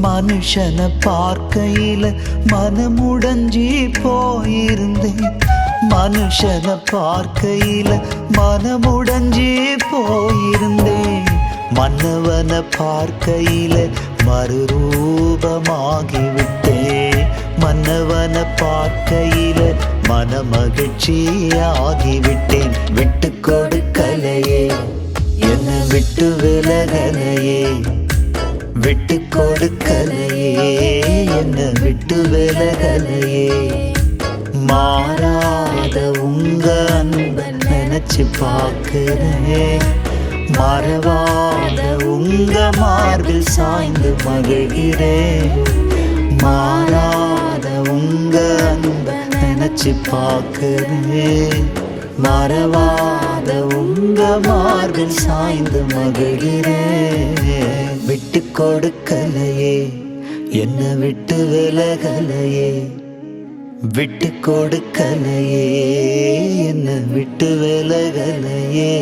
மனுஷனை பார்க்கையில மனமுடைஞ்சி போயிருந்தேன். மனுஷனை பார்க்கையில மனமுடைஞ்சி போயிருந்தேன். மன்னவனை பார்க்கையில மறுரூபமாகிவிட்டேன். மன்னவனை பார்க்கையில மனமகிழ்ச்சியாகிவிட்டேன். விட்டு கொடுக்கலையே, என்னை விட்டு விலகலையே. விட்டு கொடுக்கலையே, என்னை விட்டு விலகலையே. மாறாத உங்க அன்பை நினைச்சு பார்க்கிறேன். மறவாத உங்க மார்பில் சாய்ந்து மகிழ்கிறேன். மாறாத உங்க அன்பை நினைச்சு பார்க்கிறேன். மறவாத உங்க மார்பில் சாய்ந்து மகிழ்கிறேன். விட்டு கொடுக்கலையே, என்னை விட்டு விலகலையே. விட்டு கொடுக்கலையே, என்னை விட்டு விலகலையே.